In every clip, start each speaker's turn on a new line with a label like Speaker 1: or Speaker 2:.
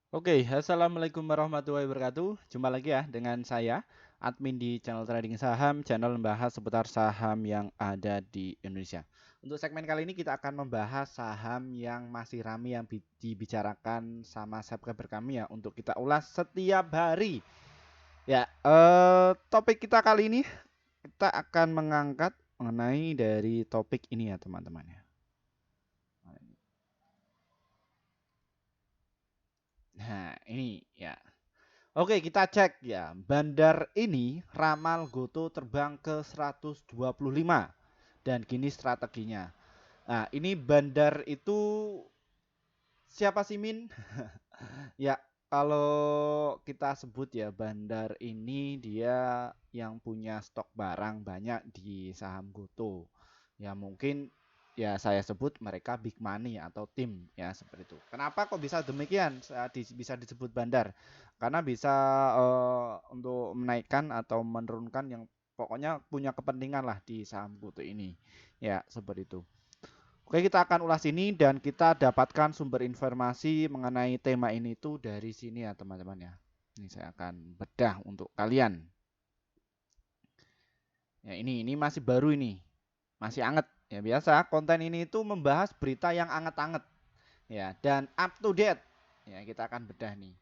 Speaker 1: Oke, assalamualaikum warahmatullahi wabarakatuh. Jumpa lagi ya dengan saya, admin di channel Trading Saham, channel membahas seputar saham yang ada di Indonesia. Untuk segmen kali ini kita akan membahas saham yang masih ramai yang dibicarakan sama subscriber kami ya untuk kita ulas setiap hari. Ya, topik kita kali ini kita akan mengangkat mengenai dari topik ini ya teman-teman ya. Nah, ini ya. Oke, kita cek ya. Bandar ini ramal Goto terbang ke 125 dan kini strateginya. Nah, ini bandar itu siapa sih Min? Ya, kalau kita sebut ya bandar ini dia yang punya stok barang banyak di saham Goto. Ya mungkin ya saya sebut mereka big money atau tim ya seperti itu. Kenapa kok bisa demikian? Bisa disebut bandar? Karena bisa untuk menaikkan atau menurunkan yang pokoknya punya kepentingan lah di saham Goto ini. Ya, seperti itu. Oke, kita akan ulas ini dan kita dapatkan sumber informasi mengenai tema ini tuh dari sini ya teman-teman ya. Ini saya akan bedah untuk kalian. Ya ini masih baru ini, masih anget. Ya biasa konten ini itu membahas berita yang anget-anget ya dan up to date. Ya kita akan bedah nih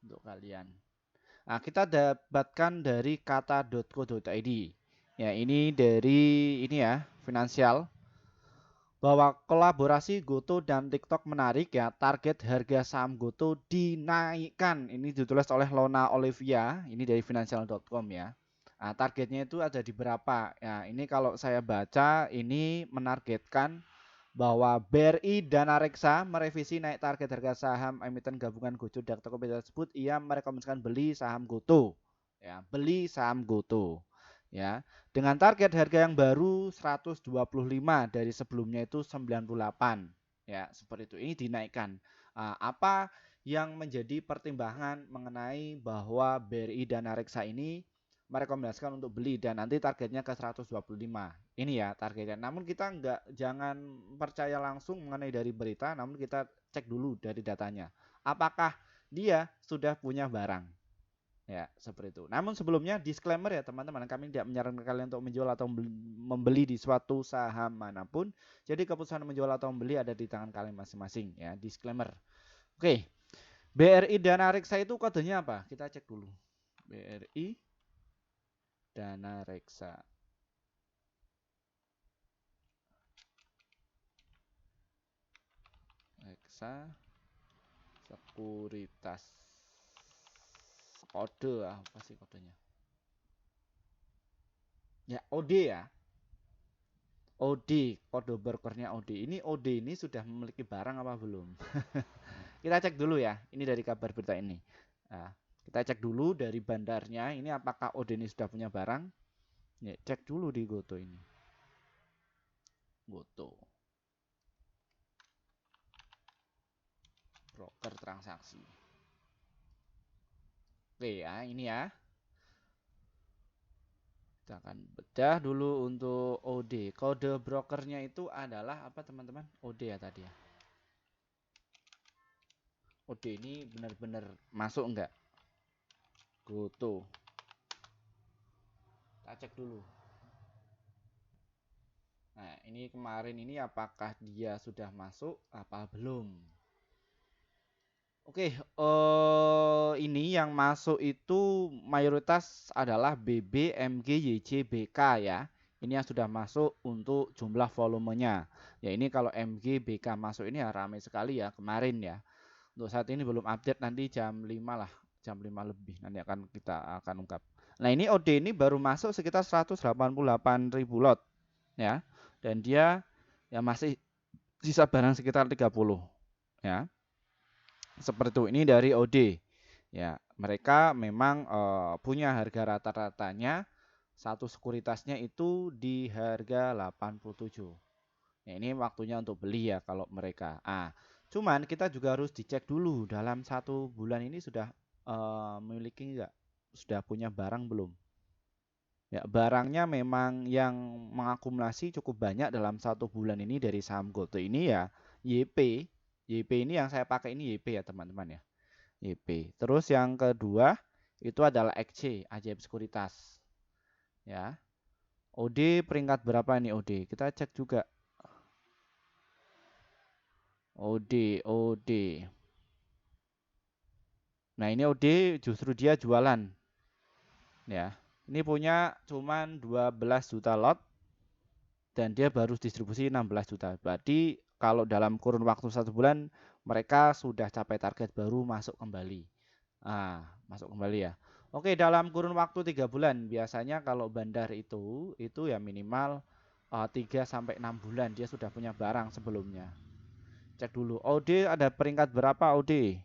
Speaker 1: untuk kalian. Nah, kita dapatkan dari kata.co.id. Ya ini dari ini ya, finansial bahwa kolaborasi Goto dan TikTok menarik ya. Target harga saham Goto dinaikkan. Ini ditulis oleh Lona Olivia. Ini dari financial.com ya. Nah, targetnya itu ada di berapa? Ya, ini kalau saya baca ini menargetkan bahwa BRI dan Reksa merevisi naik target harga saham emiten gabungan Goto dan Tokopedia tersebut. Ia merekomendasikan beli saham Goto. Ya, beli saham Goto. Ya, dengan target harga yang baru 125 dari sebelumnya itu 98. Ya, seperti itu. Ini dinaikkan. Apa yang menjadi pertimbangan mengenai bahwa BRI dan Reksa ini merekomendasikan untuk beli dan nanti targetnya ke 125. Ini ya targetnya. Namun kita jangan percaya langsung mengenai dari berita, namun kita cek dulu dari datanya. Apakah dia sudah punya barang? Ya, seperti itu. Namun sebelumnya disclaimer ya teman-teman, kami tidak menyarankan kalian untuk menjual atau membeli di suatu saham manapun. Jadi keputusan menjual atau membeli ada di tangan kalian masing-masing ya, disclaimer. Oke. BRI Dana Reksa itu kodenya apa? Kita cek dulu. BRI Dana Reksa. Reksa Sekuritas. Kode apa sih kodenya? Ya, OD ya. OD, kode brokernya OD. Ini OD ini sudah memiliki barang apa belum? Kita cek dulu ya. Ini dari kabar berita ini. Nah, kita cek dulu dari bandarnya. Ini apakah OD ini sudah punya barang? Ya, cek dulu di Goto ini. Goto. Broker transaksi. Oke ya, ini ya. Kita akan bedah dulu untuk OD. Kode brokernya itu adalah apa teman-teman? OD ya tadi ya. OD ini benar-benar masuk enggak? Goto. Kita cek dulu. Nah, ini kemarin ini apakah dia sudah masuk apa belum? Oke, ini yang masuk itu mayoritas adalah BB, MG, YC, BK ya. Ini yang sudah masuk untuk jumlah volumenya. Ya ini kalau MG, BK masuk ini ya ramai sekali ya kemarin ya. Untuk saat ini belum update, nanti jam 5 lah, jam 5 lebih nanti kita akan ungkap. Nah, ini OD ini baru masuk sekitar 188.000 lot ya. Dan dia ya masih sisa barang sekitar 30 ya. Seperti itu. Ini dari OD. Ya, mereka memang punya harga rata-ratanya satu sekuritasnya itu di harga 87. Ya, ini waktunya untuk beli ya kalau mereka. Cuman kita juga harus dicek dulu dalam 1 bulan ini sudah memiliki enggak, sudah punya barang belum. Ya, barangnya memang yang mengakumulasi cukup banyak dalam 1 bulan ini dari saham Goto ini ya YP. YP ini yang saya pakai ini YP ya teman-teman ya. YP. Terus yang kedua itu adalah XC, Ajaib Sekuritas. Ya. OD peringkat berapa nih OD? Kita cek juga. OD. Nah, ini OD justru dia jualan. Ya. Ini punya cuman 12 juta lot dan dia baru distribusi 16 juta. Berarti kalau dalam kurun waktu 1 bulan mereka sudah capai target baru masuk kembali. Masuk kembali ya. Oke, dalam kurun waktu 3 bulan biasanya kalau bandar itu ya minimal 3 sampai 6 bulan dia sudah punya barang sebelumnya. Cek dulu. OD ada peringkat berapa OD?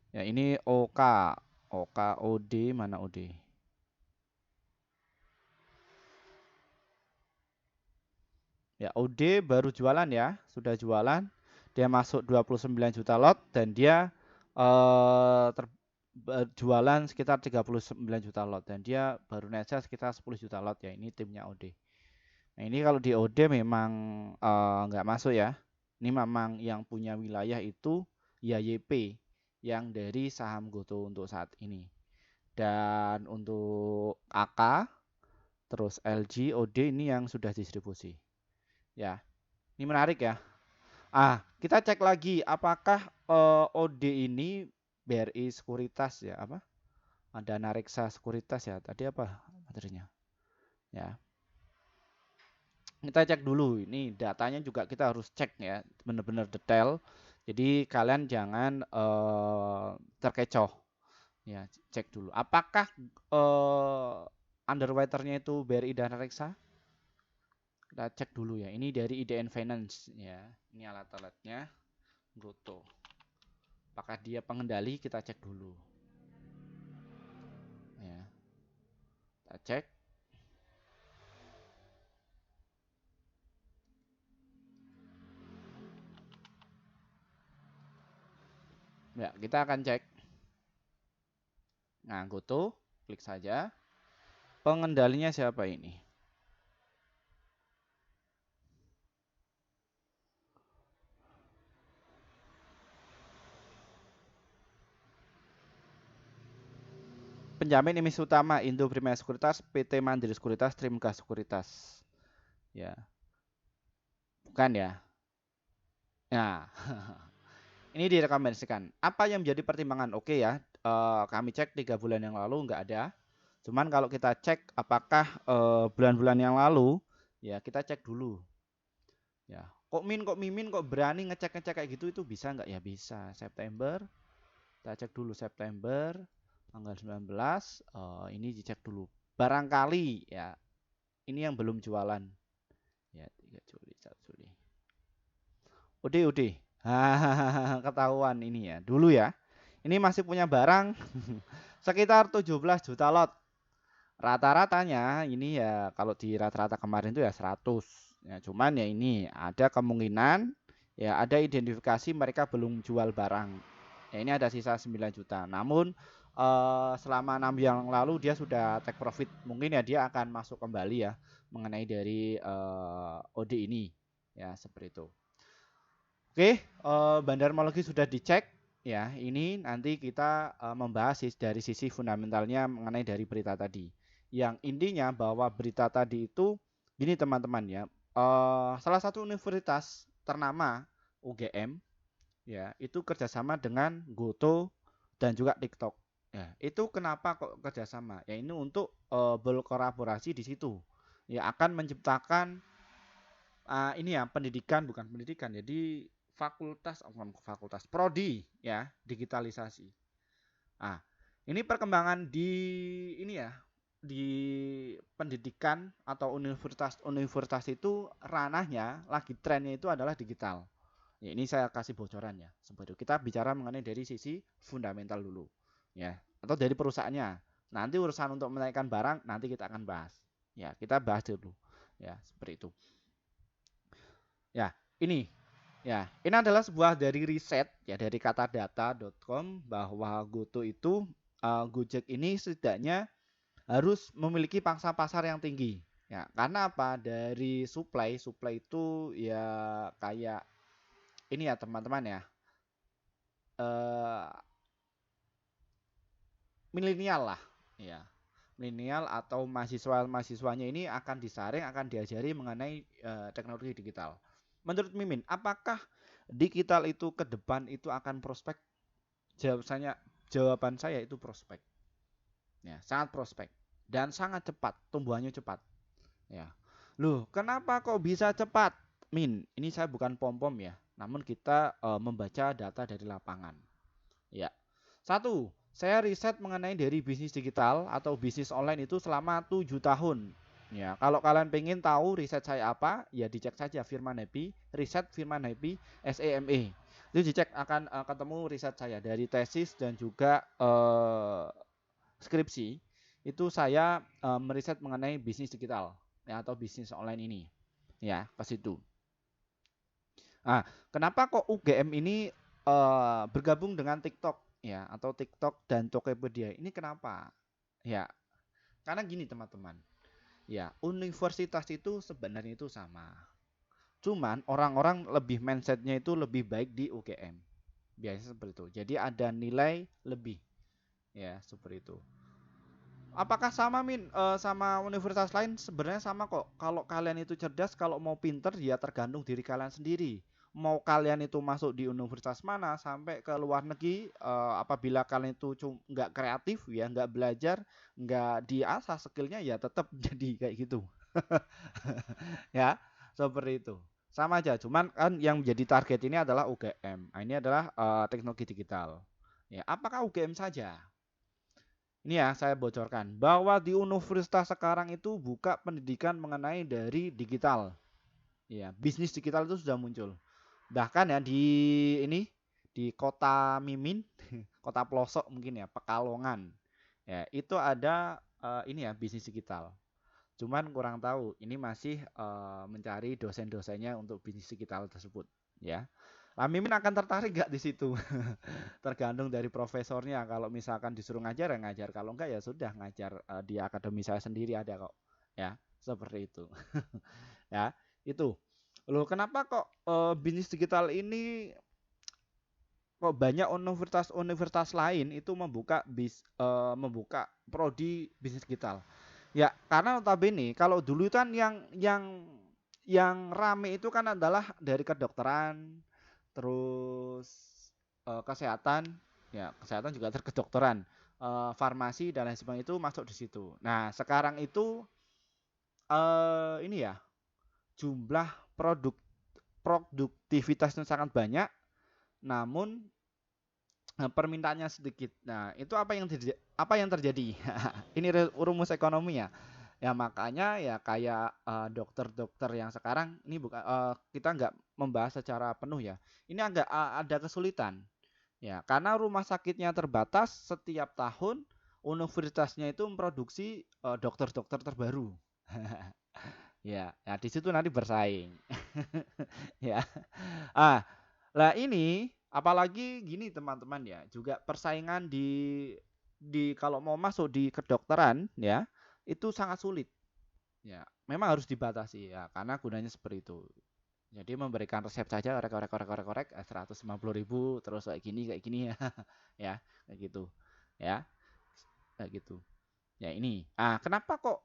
Speaker 1: Ya, ini OK. OD mana OD? Ya, OD baru jualan ya, sudah jualan. Dia masuk 29 juta lot dan dia jualan sekitar 39 juta lot dan dia baru netnya sekitar 10 juta lot ya. Ini timnya OD. Nah, ini kalau di OD memang nggak masuk ya. Ini memang yang punya wilayah itu ya YP yang dari saham Goto untuk saat ini. Dan untuk AK terus LG, OD ini yang sudah distribusi. Ya, ini menarik ya. Kita cek lagi apakah OD ini BRI Sekuritas ya apa? Dana Reksa Sekuritas ya. Tadi apa materinya? Ya. Kita cek dulu. Ini datanya juga kita harus cek ya, benar-benar detail. Jadi kalian jangan terkecoh. Ya, cek dulu. Apakah underwriternya itu BRI Dana Reksa? Kita cek dulu ya. Ini dari IDN Finance ya. Ini alat-alatnya Goto. Apakah dia pengendali? Kita cek dulu. Ya. Kita cek. Ya, kita akan cek. Nah, Goto, klik saja. Pengendalinya siapa ini? Penjamin emisi utama Indo Primera Sekuritas, PT Mandiri Sekuritas, Trimgas Sekuritas. Ya. Bukan ya? Nah, ini direkomendasikan. Apa yang menjadi pertimbangan? Oke ya, kami cek 3 bulan yang lalu nggak ada. Cuman kalau kita cek apakah bulan-bulan yang lalu, ya kita cek dulu. Ya, kok Mimin kok berani ngecek kayak gitu itu bisa nggak ya? Bisa. September, kita cek dulu September tanggal 19. Ini dicek dulu. Barangkali ya, ini yang belum jualan. Ya, 3 Juli, 1 Juli. Udah. Ketahuan ini ya. Dulu ya. Ini masih punya barang sekitar 17 juta lot. Rata-ratanya ini ya kalau di rata-rata kemarin itu ya 100. Ya, cuman ya ini ada kemungkinan ya ada identifikasi mereka belum jual barang. Ya ini ada sisa 9 juta. Namun selama 6 yang lalu dia sudah take profit. Mungkin ya dia akan masuk kembali ya mengenai dari OD ini. Ya seperti itu. Oke, Bandar Mologi sudah dicek ya. Ini nanti kita membahas dari sisi fundamentalnya mengenai dari berita tadi. Yang intinya bahwa berita tadi itu gini teman-teman ya. Salah satu universitas ternama UGM ya itu kerjasama dengan Goto dan juga TikTok. Ya, itu kenapa kok kerjasama? Ya ini untuk berkolaborasi di situ. Ya akan menciptakan ini ya bukan pendidikan. Jadi fakultas prodi ya digitalisasi. Ini perkembangan di ini ya di pendidikan atau universitas itu ranahnya lagi trennya itu adalah digital. Ya, ini saya kasih bocoran ya. Seperti itu. Kita bicara mengenai dari sisi fundamental dulu ya atau dari perusahaannya. Nanti urusan untuk menaikkan barang nanti kita akan bahas. Ya, kita bahas dulu. Ya, seperti itu. Ya, ini ini adalah sebuah dari riset ya dari katadata.com bahwa Goto itu Gojek ini setidaknya harus memiliki pangsa pasar yang tinggi. Ya, karena apa? Dari supply itu ya kayak ini ya teman-teman ya, eh milenial lah, ya. Milenial atau mahasiswanya ini akan disaring, akan diajari mengenai teknologi digital. Menurut Mimin, apakah digital itu ke depan itu akan prospek? Jawaban saya itu prospek. Ya, sangat prospek dan sangat cepat, tumbuhannya cepat. Ya. Loh, kenapa kok bisa cepat? Min, ini saya bukan pom-pom ya, namun kita membaca data dari lapangan. Ya. Satu, saya riset mengenai dari bisnis digital atau bisnis online itu selama 7 tahun. Ya, kalau kalian pengen tahu riset saya apa, ya dicek saja Firman Happy, riset Firman Happy SEME. Itu dicek akan ketemu riset saya dari tesis dan juga skripsi. Itu saya meriset mengenai bisnis digital ya, atau bisnis online ini. Ya, ke situ. Nah, kenapa kok UGM ini bergabung dengan TikTok ya, atau TikTok dan Tokopedia? Ini kenapa? Ya, karena gini teman-teman. Ya, universitas itu sebenarnya itu sama. Cuman orang-orang lebih mindsetnya itu lebih baik di UGM. Biasanya seperti itu. Jadi ada nilai lebih. Ya, seperti itu. Apakah sama Min? Sama universitas lain sebenarnya sama kok. Kalau kalian itu cerdas, kalau mau pinter ya tergantung diri kalian sendiri. Mau kalian itu masuk di universitas mana sampai ke luar negeri, apabila kalian itu nggak kreatif ya, nggak belajar, nggak diasah skillnya ya tetap jadi kayak gitu. Ya, seperti itu. Sama aja, cuman kan yang menjadi target ini adalah UGM. Nah, ini adalah teknologi digital. Ya, apakah UGM saja? Ini ya saya bocorkan bahwa di universitas sekarang itu buka pendidikan mengenai dari digital. Ya, bisnis digital itu sudah muncul. Bahkan ya di ini di kota Mimin, kota pelosok mungkin ya, Pekalongan. Ya, itu ada ini ya bisnis digital. Cuman kurang tahu, ini masih mencari dosen-dosennya untuk bisnis digital tersebut, ya. Lah Mimin akan tertarik gak di situ? Tergantung dari profesornya. Kalau misalkan disuruh ngajar ya ngajar, kalau enggak ya sudah ngajar di akademi saya sendiri ada kok. Ya, seperti itu. Ya, itu. Loh, kenapa kok bisnis digital ini kok banyak universitas-universitas lain itu membuka prodi bisnis digital? Ya, karena notabene kalau dulu kan yang rame itu kan adalah dari kedokteran, terus kesehatan, ya kesehatan juga terkedokteran, farmasi dan lain sebagainya itu masuk di situ. Nah, sekarang itu ini ya jumlah produktivitasnya sangat banyak, namun permintaannya sedikit. Nah, itu apa yang terjadi? Ini rumus ekonomi ya. Ya makanya ya kayak dokter-dokter yang sekarang ini bukan kita nggak membahas secara penuh ya. Ini agak ada kesulitan. Ya, karena rumah sakitnya terbatas, setiap tahun universitasnya itu memproduksi dokter-dokter terbaru. Ya, nah di situ nanti bersaing. Ya. Ah, lah ini apalagi gini teman-teman ya, juga persaingan di kalau mau masuk di kedokteran ya, itu sangat sulit. Ya, memang harus dibatasi ya, karena gunanya seperti itu. Jadi memberikan resep saja korek 150.000 terus kayak gini ya. Ya, kayak gitu. Ya, kayak gitu. Ya ini. Ah, kenapa kok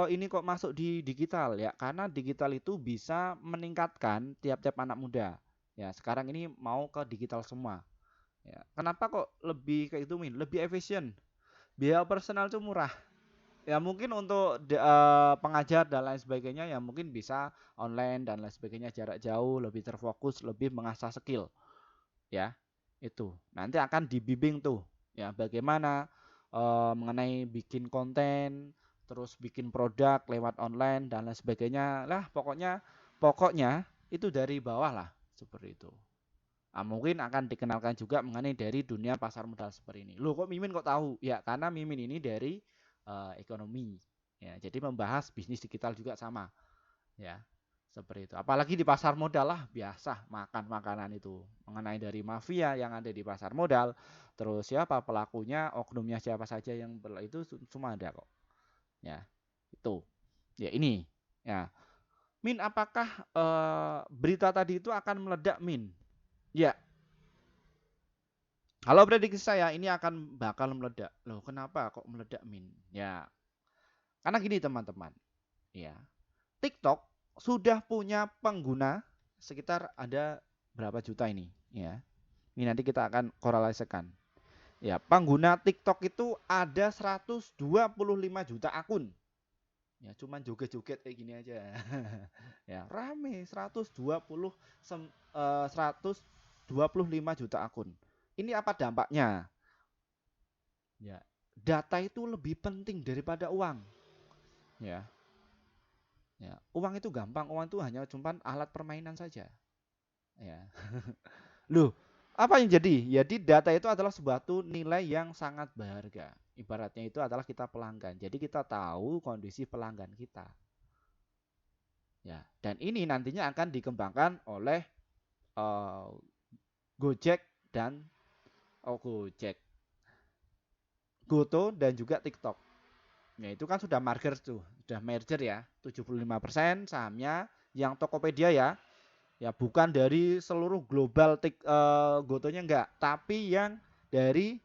Speaker 1: ini kok masuk di digital ya? Karena digital itu bisa meningkatkan tiap-tiap anak muda. Ya, sekarang ini mau ke digital semua. Ya, kenapa kok lebih kayak itu Min? Lebih efisien. Biaya personal itu murah. Ya mungkin untuk pengajar dan lain sebagainya ya mungkin bisa online dan lain sebagainya jarak jauh, lebih terfokus, lebih mengasah skill ya. Itu. Nanti akan dibimbing tuh ya bagaimana mengenai bikin konten, terus bikin produk lewat online dan lain sebagainya. Lah pokoknya itu dari bawah lah seperti itu. Nah, mungkin akan dikenalkan juga mengenai dari dunia pasar modal seperti ini. Loh kok Mimin kok tahu? Ya karena Mimin ini dari ekonomi. Ya, jadi membahas bisnis digital juga sama. Ya, seperti itu. Apalagi di pasar modal lah biasa makan makanan itu. Mengenai dari mafia yang ada di pasar modal, terus siapa pelakunya, oknumnya siapa saja yang itu semua ada kok. Ya, itu. Ya ini. Ya. Min, apakah berita tadi itu akan meledak Min? Ya, kalau prediksi saya ini akan bakal meledak. Loh, kenapa kok meledak Min? Ya, karena gini teman-teman. Ya, TikTok sudah punya pengguna sekitar ada berapa juta ini? Ya, ini nanti kita akan korelasikan. Ya, pengguna TikTok itu ada 125 juta akun. Ya, cuman joget-joget kayak gini aja. Ya, rame 125 juta akun. Ini apa dampaknya? Ya, data itu lebih penting daripada uang. Ya, ya, uang itu gampang, uang itu hanya cuma alat permainan saja. Ya. Loh, apa yang jadi? Jadi data itu adalah suatu nilai yang sangat berharga. Ibaratnya itu adalah kita pelanggan. Jadi kita tahu kondisi pelanggan kita. Ya, dan ini nantinya akan dikembangkan oleh uh, Gojek dan Gojek, Goto dan juga TikTok. Ya itu kan sudah merger tuh, sudah merger ya. 75% sahamnya yang Tokopedia ya. Ya bukan dari seluruh global Gotonya enggak, tapi yang dari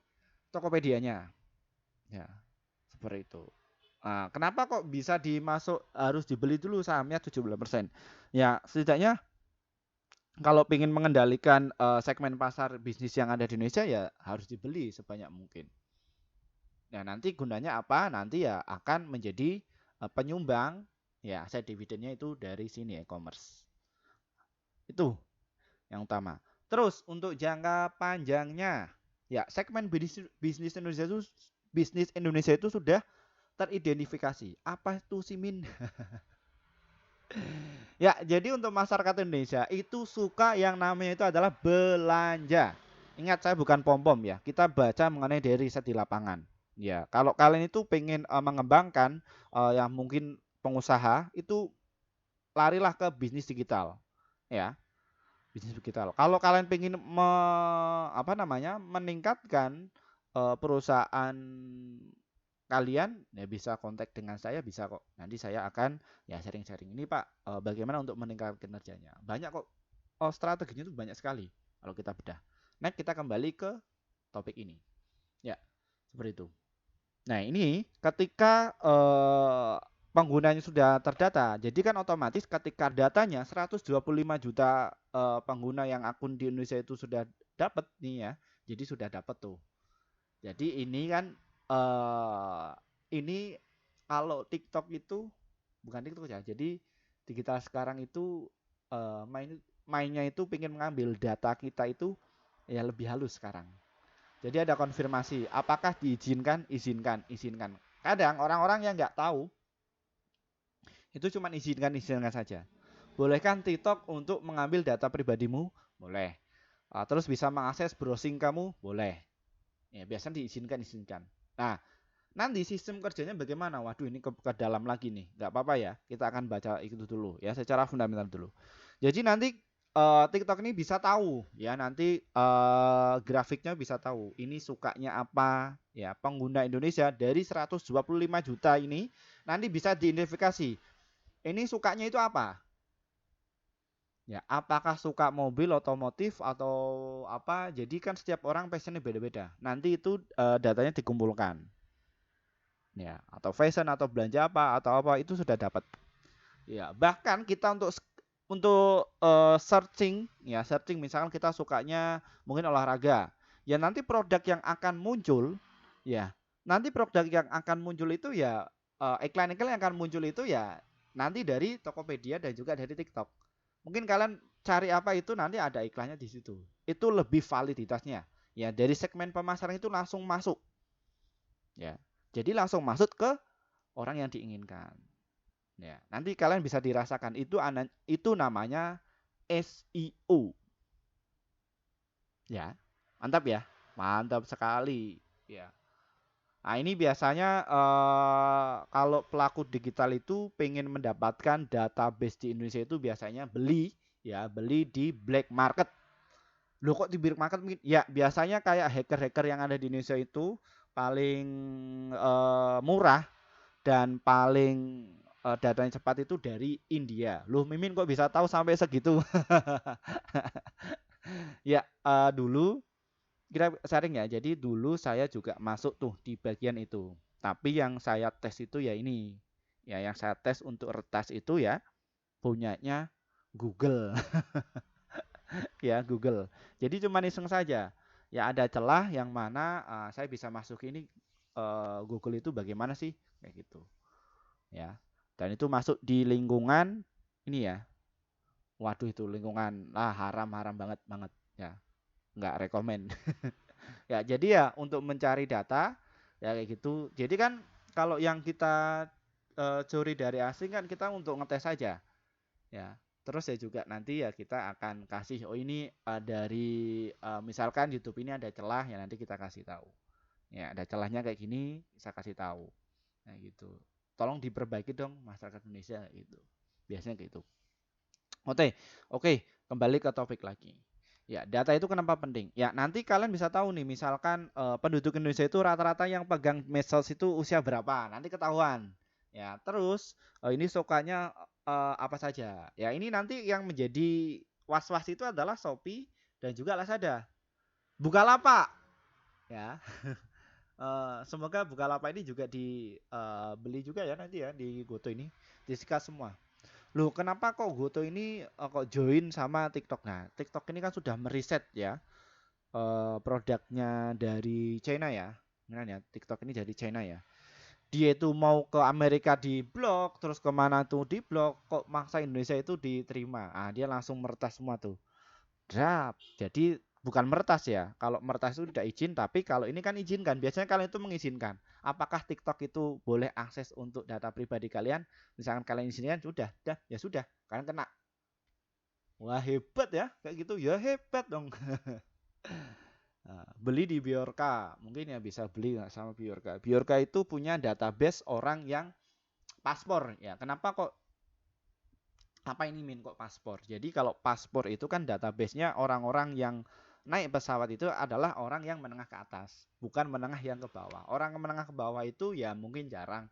Speaker 1: Tokopedia-nya. Ya, seperti itu. Nah, kenapa kok bisa dimasuk harus dibeli dulu sahamnya 75%? Ya, setidaknya kalau ingin mengendalikan segmen pasar bisnis yang ada di Indonesia ya harus dibeli sebanyak mungkin. Nah, nanti gunanya apa? Nanti ya akan menjadi penyumbang ya aset dividennya itu dari sini e-commerce. Itu yang utama. Terus untuk jangka panjangnya ya segmen bisnis Indonesia itu sudah teridentifikasi. Apa itu Simin? Ya, jadi untuk masyarakat Indonesia itu suka yang namanya itu adalah belanja. Ingat saya bukan pom-pom ya. Kita baca mengenai dari riset di lapangan. Ya, kalau kalian itu pengen mengembangkan yang mungkin pengusaha itu larilah ke bisnis digital. Ya, bisnis digital. Kalau kalian pengen apa namanya? Meningkatkan perusahaan kalian ya bisa kontak dengan saya bisa kok. Nanti saya akan ya sharing-sharing ini Pak bagaimana untuk meningkatkan kinerjanya. Banyak kok strateginya itu banyak sekali kalau kita bedah. Nah, kita kembali ke topik ini. Ya, seperti itu. Nah, ini ketika penggunanya sudah terdata, jadi kan otomatis ketika datanya 125 juta pengguna yang akun di Indonesia itu sudah dapat nih ya. Jadi sudah dapat tuh. Jadi ini kan eh ini kalau TikTok itu bukan TikTok ya. Jadi digital sekarang itu mainnya itu pengen mengambil data kita itu ya lebih halus sekarang. Jadi ada konfirmasi apakah diizinkan, izinkan, izinkan. Kadang orang-orang yang nggak tahu itu cuma izinkan, izinkan saja. Bolehkan TikTok untuk mengambil data pribadimu? Boleh. Terus bisa mengakses browsing kamu? Boleh. Ya, biasanya diizinkan, izinkan. Nah, nanti sistem kerjanya bagaimana? Waduh, ini ke dalam lagi nih. Nggak apa-apa ya. Kita akan baca itu dulu ya, secara fundamental dulu. Jadi nanti TikTok ini bisa tahu ya, nanti grafiknya bisa tahu. Ini sukanya apa ya, pengguna Indonesia dari 125 juta ini nanti bisa diidentifikasi. Ini sukanya itu apa? Ya, apakah suka mobil otomotif atau apa? Jadi kan setiap orang passionnya beda-beda. Nanti itu datanya dikumpulkan. Ya, atau fashion atau belanja apa atau apa itu sudah dapat. Ya, bahkan kita untuk searching ya, searching misalkan kita sukanya mungkin olahraga. Ya nanti produk yang akan muncul ya, nanti produk yang akan muncul itu ya iklan-iklan yang akan muncul itu ya nanti dari Tokopedia dan juga dari TikTok. Mungkin kalian cari apa itu nanti ada iklannya di situ. Itu lebih validitasnya. Ya, dari segmen pemasaran itu langsung masuk. Ya. Jadi langsung masuk ke orang yang diinginkan. Ya, nanti kalian bisa dirasakan itu namanya SEO. Ya. Mantap ya. Mantap sekali. Ya. Nah, ini biasanya kalau pelaku digital itu pengen mendapatkan database di Indonesia itu biasanya beli di black market. Loh kok di black market mungkin? Ya, biasanya kayak hacker-hacker yang ada di Indonesia itu paling murah dan paling datanya cepat itu dari India. Loh, Mimin kok bisa tahu sampai segitu? Ya, dulu kita sharing ya. Jadi dulu saya juga masuk tuh di bagian itu. Tapi yang saya tes itu ya ini. Ya, yang saya tes untuk retas itu ya punyanya Google. Ya, Google. Jadi cuma iseng saja. Ya ada celah yang mana saya bisa masuk ini Google itu bagaimana sih? Kayak gitu. Ya. Dan itu masuk di lingkungan ini ya. Waduh itu lingkungan haram banget banget ya. Nggak rekomen. Ya, jadi ya untuk mencari data ya kayak gitu. Jadi kan kalau yang kita curi dari asing kan kita untuk ngetes saja ya. Terus ya juga nanti ya kita akan kasih oh ini dari misalkan YouTube ini ada celah ya nanti kita kasih tahu. Ya, ada celahnya kayak gini bisa kasih tahu. Nah, gitu. Tolong diperbaiki dong masyarakat Indonesia gitu. Biasanya gitu. Oke, oke, kembali ke topik lagi. Ya, data itu kenapa penting? Ya, nanti kalian bisa tahu nih, misalkan penduduk Indonesia itu rata-rata yang pegang medsos itu usia berapa, nanti ketahuan. Ya, terus ini sukanya apa saja? Ya, ini nanti yang menjadi was-was itu adalah Shopee dan juga Lazada. Bukalapak, ya. Semoga Bukalapak ini juga dibeli juga ya nanti ya di Goto ini, disikat semua. Loh, kenapa kok Goto ini kok join sama TikTok? Nah, TikTok ini kan sudah meriset ya produknya dari China ya. Benar ya, TikTok ini dari China ya. Dia itu mau ke Amerika di blok, terus kemana tuh di blok, kok maksa Indonesia itu diterima. Ah, dia langsung meretas semua tuh. Drap. Jadi bukan meretas ya. Kalau meretas itu tidak izin, tapi kalau ini kan izinkan. Biasanya kalian itu mengizinkan. Apakah TikTok itu boleh akses untuk data pribadi kalian? Misalkan kalian izinkan, sudah, ya sudah, kalian kena. Wah hebat ya, kayak gitu ya hebat dong. Nah, beli di Biorka, mungkin ya bisa beli sama Biorka. Biorka itu punya database orang yang paspor ya. Kenapa kok apa ini min kok paspor? Jadi kalau paspor itu kan databasenya orang-orang yang naik pesawat itu adalah orang yang menengah ke atas, bukan menengah yang ke bawah. Orang yang menengah ke bawah itu ya mungkin jarang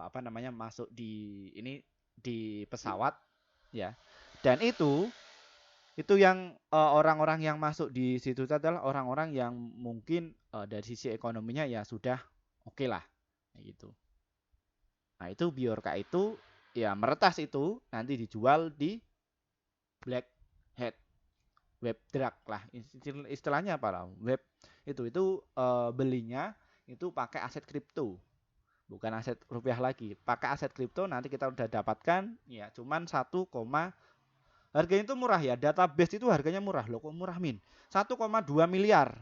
Speaker 1: apa namanya masuk di ini di pesawat ya. Dan itu yang orang-orang yang masuk di situ adalah orang-orang yang mungkin dari sisi ekonominya ya sudah oke lah gitu. Nah, itu Biorka itu ya meretas itu nanti dijual di black hat web drug lah istilahnya apa lah web itu belinya itu pakai aset kripto bukan aset rupiah lagi pakai aset kripto nanti kita udah dapatkan ya cuman 1, harganya itu murah ya database itu harganya murah loh kok murah min 1,2 miliar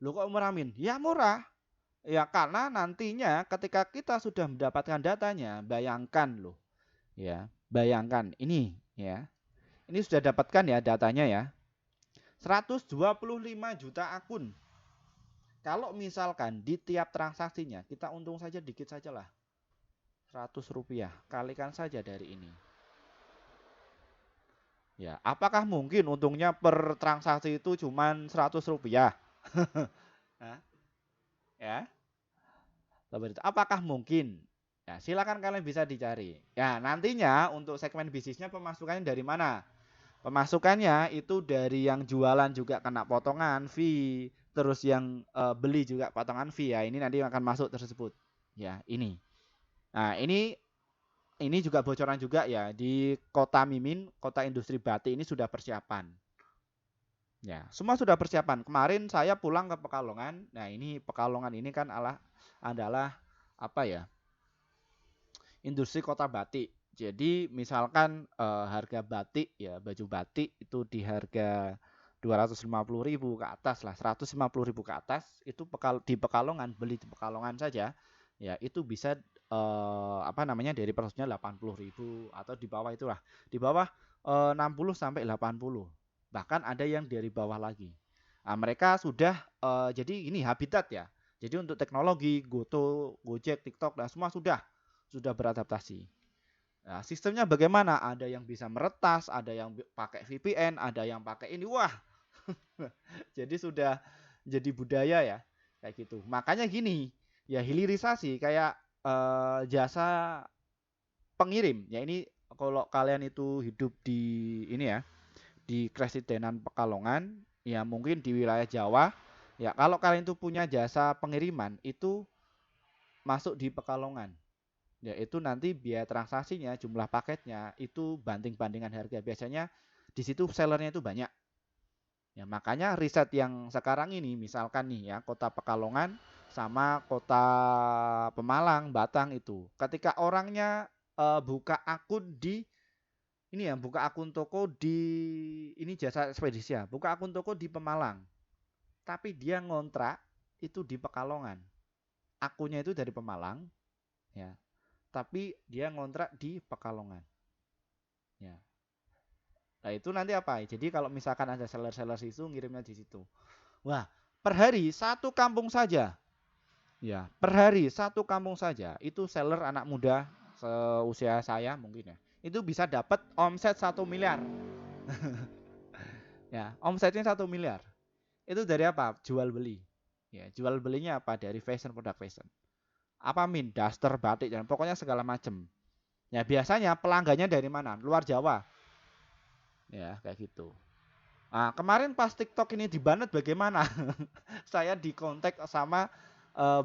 Speaker 1: loh kok murah min ya murah ya karena nantinya ketika kita sudah mendapatkan datanya bayangkan loh ya bayangkan ini ya ini sudah dapatkan ya datanya ya 125 juta akun. Kalau misalkan di tiap transaksinya kita untung saja dikit saja lah. 100 rupiah. Kalikan saja dari ini. Ya, apakah mungkin untungnya per transaksi itu cuma 100 rupiah? Hah? Ya, apakah mungkin? Ya, silakan kalian bisa dicari. Ya, nantinya untuk segmen bisnisnya pemasukannya dari mana? Pemasukannya itu dari yang jualan juga kena potongan fee, terus yang beli juga potongan fee ya. Ini nanti akan masuk tersebut. Ya, ini. Nah, ini juga bocoran juga ya di Kota Mimin, Kota Industri Batik ini sudah persiapan. Ya, semua sudah persiapan. Kemarin saya pulang ke Pekalongan. Nah, ini Pekalongan ini kan adalah apa ya? Industri kota batik. Jadi misalkan harga batik ya baju batik itu di harga 250.000 ke atas lah 150.000 ke atas itu di Pekalongan beli di Pekalongan saja ya itu bisa apa namanya dari prosesnya 80.000 atau di bawah itulah di bawah 60 sampai 80 bahkan ada yang dari bawah lagi. Nah, mereka sudah jadi ini habitat ya. Jadi untuk teknologi Goto, Gojek, TikTok dan semua sudah beradaptasi. Nah, sistemnya bagaimana? Ada yang bisa meretas, ada yang pakai VPN, ada yang pakai ini. Wah, jadi sudah jadi budaya ya, kayak gitu. Makanya gini, ya hilirisasi kayak jasa pengirim. Ya ini kalau kalian itu hidup di ini ya, di Kresidenan Pekalongan, ya mungkin di wilayah Jawa. Ya, kalau kalian itu punya jasa pengiriman itu masuk di Pekalongan. Ya, itu nanti biaya transaksinya, jumlah paketnya itu banding-bandingan harga. Biasanya di situ sellernya itu banyak. Ya, makanya riset yang sekarang ini misalkan nih ya, Kota Pekalongan sama Kota Pemalang, Batang itu. Ketika orangnya buka akun di ini ya, buka akun toko di ini jasa ekspedisi ya, buka akun toko di Pemalang. Tapi dia ngontrak itu di Pekalongan. Akunnya itu dari Pemalang ya, tapi dia ngontrak di Pekalongan. Ya. Nah, itu nanti apa? Jadi kalau misalkan ada seller-seller itu ngirimnya di situ. Wah, per hari satu kampung saja. Ya, per hari satu kampung saja. Itu seller anak muda seusia saya mungkin ya. Itu bisa dapat omset 1 miliar. Ya, omsetnya 1 miliar. Itu dari apa? Jual beli. Ya, jual belinya apa? Dari fashion, produk fashion. Apa daster, batik, dan pokoknya segala macam. Ya, biasanya pelanggannya dari mana? Luar Jawa. Ya, kayak gitu. Nah, kemarin pas TikTok ini dibanet bagaimana? Saya dikontak sama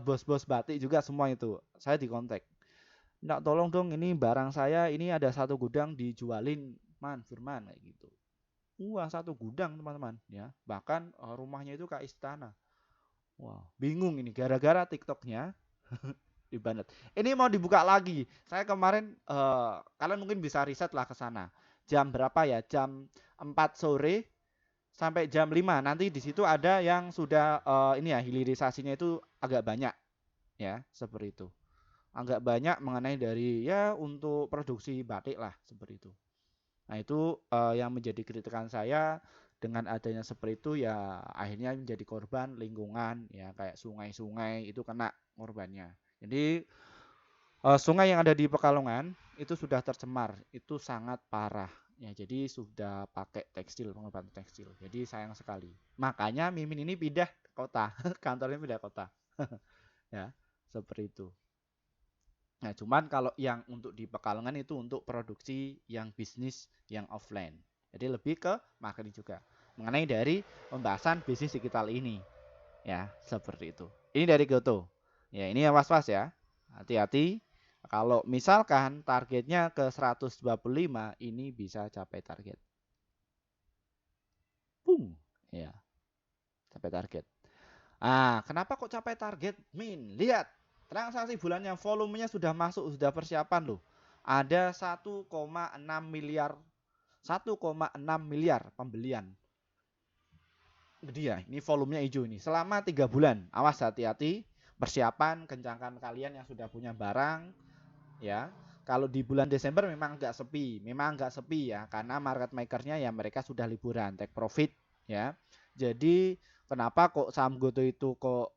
Speaker 1: bos-bos batik juga semua itu. Saya dikontak. Nggak, tolong dong, ini barang saya ini ada satu gudang dijualin, Man Firman kayak gitu. Wah, satu gudang teman-teman ya. Bahkan rumahnya itu kayak istana. Wah, bingung ini gara-gara TikToknya dibanet. Ini mau dibuka lagi. Saya kemarin kalian mungkin bisa riset lah ke sana. Jam berapa ya? Jam 4 sore sampai jam 5. Nanti di situ ada yang sudah ini ya, hilirisasinya itu agak banyak ya, seperti itu. Agak banyak mengenai dari ya untuk produksi batik lah seperti itu. Nah, itu yang menjadi kritikan saya dengan adanya seperti itu ya akhirnya menjadi korban lingkungan ya, kayak sungai-sungai itu kena korbannya. Jadi sungai yang ada di Pekalongan itu sudah tercemar, itu sangat parah. Ya, jadi sudah pakai tekstil, pengobatan tekstil. Jadi sayang sekali. Makanya Mimin ini pindah kota, kantornya pindah kota. Ya, seperti itu. Nah, cuman kalau yang untuk di Pekalongan itu untuk produksi yang bisnis yang offline. Jadi lebih ke marketing juga. Mengenai dari pembahasan bisnis digital ini. Ya, seperti itu. Ini dari Goto. Ya, ini yang was-was ya. Hati-hati. Kalau misalkan targetnya ke 125, ini bisa capai target. Boom. Ya, capai target. Ah, kenapa kok capai target? Lihat. Transaksi bulan yang volumenya sudah masuk, sudah persiapan loh. Ada 1,6 miliar 1,6 miliar pembelian. Dia, ini volumenya hijau ini. Selama 3 bulan. Awas, hati-hati. Persiapan, kencangkan kalian yang sudah punya barang. Ya, kalau di bulan Desember memang agak sepi. Memang agak sepi ya. Karena market makernya ya mereka sudah liburan. Take profit ya. Jadi kenapa kok saham Goto itu kok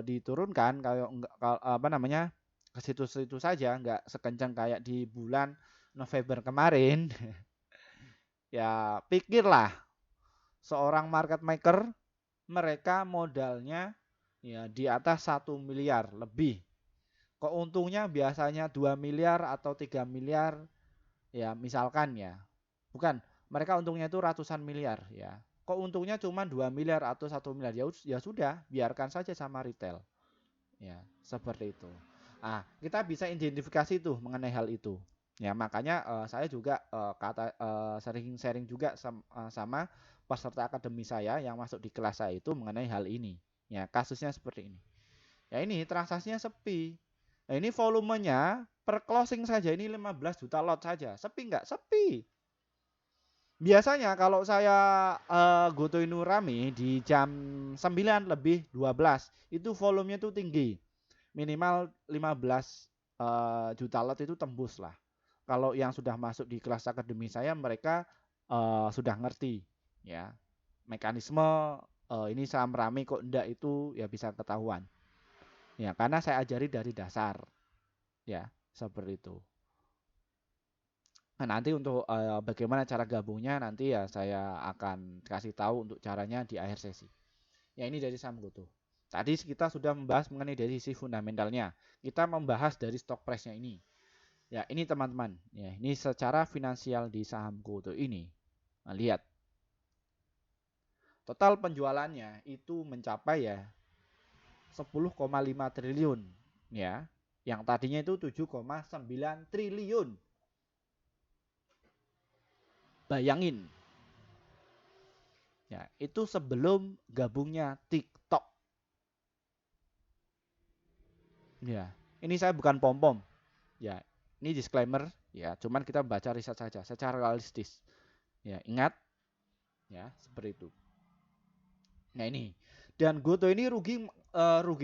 Speaker 1: diturunkan kayak apa namanya ke situ-situ saja, nggak sekencang kayak di bulan November kemarin. Ya pikirlah, seorang market maker mereka modalnya ya di atas 1 miliar lebih. Kok untungnya biasanya 2 miliar atau 3 miliar ya misalkan ya. Bukan, mereka untungnya itu ratusan miliar ya. Kok untungnya cuma 2 miliar atau 1 miliar? Ya sudah, biarkan saja sama retail. Ya, seperti itu. Ah, kita bisa identifikasi tuh mengenai hal itu. Ya, makanya saya juga sering sharing juga sama peserta akademi saya yang masuk di kelas saya itu mengenai hal ini. Ya, kasusnya seperti ini. Ya, ini transaksinya sepi. Nah, ini volumenya per closing saja ini 15 juta lot saja. Sepi nggak? Sepi. Biasanya kalau saya Goto Inurami di jam 9 lebih 12 itu volumenya itu tinggi. Minimal 15 juta lot itu tembus lah. Kalau yang sudah masuk di kelas akademi saya mereka sudah ngerti ya. Mekanisme ini saham rame kok enggak itu ya bisa ketahuan. Ya, karena saya ajari dari dasar. Ya, seperti itu. Nah, nanti untuk bagaimana cara gabungnya nanti ya saya akan kasih tahu untuk caranya di akhir sesi. Ya, ini dari saham Goto. Tadi kita sudah membahas mengenai dari sisi fundamentalnya. Kita membahas dari stock price-nya ini. Ya, ini teman-teman. Ya, ini secara finansial di saham Goto ini. Nah, lihat. total penjualannya itu mencapai ya 10,5 triliun ya. Yang tadinya itu 7,9 triliun. Bayangin. Ya, itu sebelum gabungnya TikTok. Ya, ini saya bukan pom-pom. Ya, ini disclaimer ya, cuman kita baca riset saja secara realistis. Ya, ingat ya, seperti itu. Nah, ini. Dan Goto ini rugi